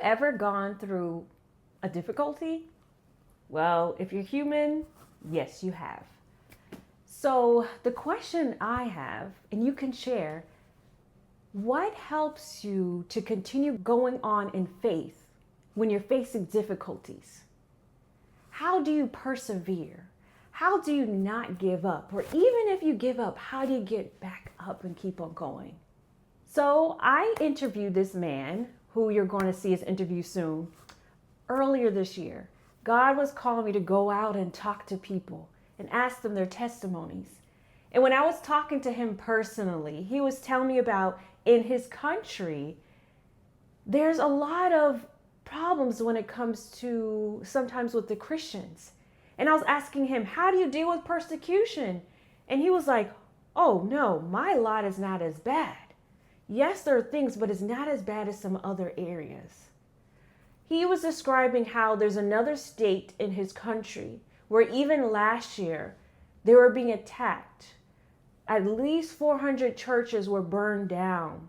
ever gone through a difficulty? Well, if you're human, yes, you have. So the question I have, and you can share, what helps you to continue going on in faith when you're facing difficulties? How do you persevere? How do you not give up? Or even if you give up, how do you get back up and keep on going? So I interviewed this man, who you're going to see his interview soon, earlier this year. God was calling me to go out and talk to people and ask them their testimonies. And when I was talking to him personally, he was telling me about in his country, there's a lot of problems when it comes to sometimes with the Christians. And I was asking him, how do you deal with persecution? And he was like, oh no, my lot is not as bad. Yes, there are things, but it's not as bad as some other areas. He was describing how there's another state in his country where even last year they were being attacked. At least 400 churches were burned down.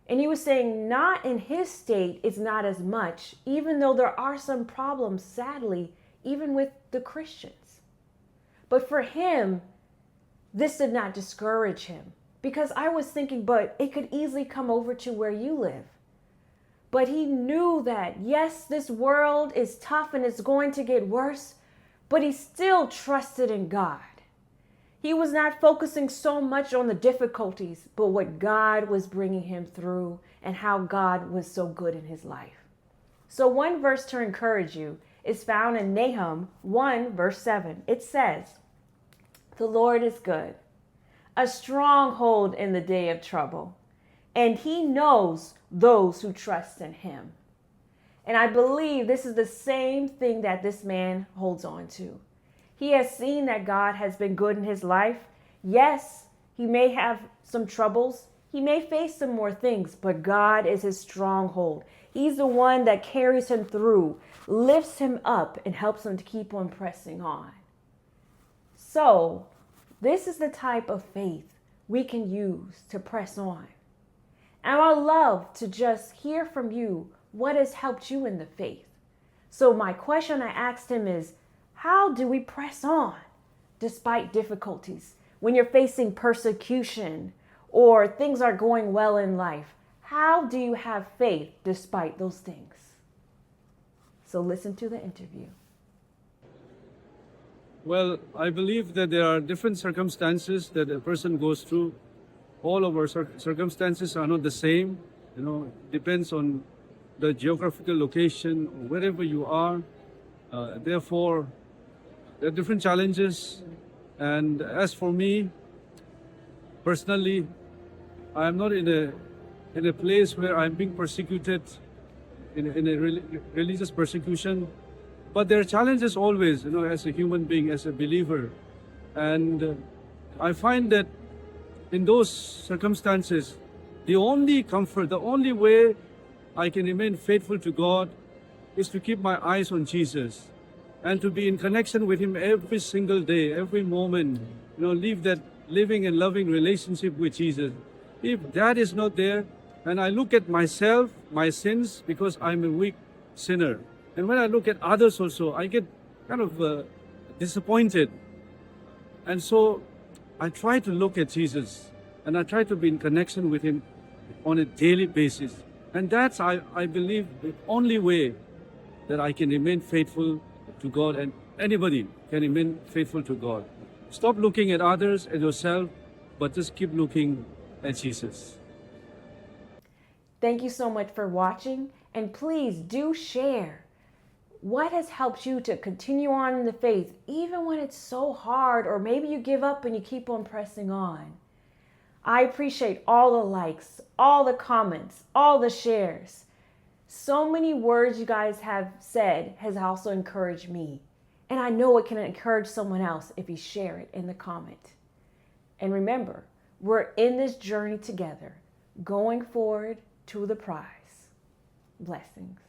And he was saying not in his state, it's not as much, even though there are some problems, sadly, even with the Christians. But for him, this did not discourage him, because I was thinking, but it could easily come over to where you live. But he knew that, yes, this world is tough and it's going to get worse, but he still trusted in God. He was not focusing so much on the difficulties, but what God was bringing him through and how God was so good in his life. So one verse to encourage you is found in Nahum 1 verse 7. It says, "The Lord is good, a stronghold in the day of trouble, and he knows those who trust in him." And I believe this is the same thing that this man holds on to. He has seen that God has been good in his life. Yes, he may have some troubles. He may face some more things, but God is his stronghold. He's the one that carries him through, lifts him up, and helps him to keep on pressing on. So, this is the type of faith we can use to press on. And I would love to just hear from you what has helped you in the faith. So my question I asked him is, how do we press on despite difficulties? When you're facing persecution or things are going well in life, how do you have faith despite those things? So listen to the interview. Well, I believe that there are different circumstances that a person goes through. All of our circumstances are not the same. Depends on the geographical location, wherever you are. Therefore, there are different challenges. And as for me, personally, I am not in a place where I'm being persecuted in a religious persecution. But there are challenges always, as a human being, as a believer. And I find that in those circumstances, the only comfort, the only way I can remain faithful to God is to keep my eyes on Jesus and to be in connection with him every single day, every moment, live that living and loving relationship with Jesus. If that is not there, and I look at myself, my sins, because I'm a weak sinner. And when I look at others also, I get kind of disappointed. And so I try to look at Jesus and I try to be in connection with him on a daily basis. And that's, I believe, the only way that I can remain faithful to God, and anybody can remain faithful to God. Stop looking at others and yourself, but just keep looking at Jesus. Thank you so much for watching, and please do share what has helped you to continue on in the faith, even when it's so hard, or maybe you give up and you keep on pressing on. I appreciate all the likes, all the comments, all the shares. So many words you guys have said has also encouraged me. And I know it can encourage someone else if you share it in the comment. And remember, we're in this journey together, going forward to the prize. Blessings.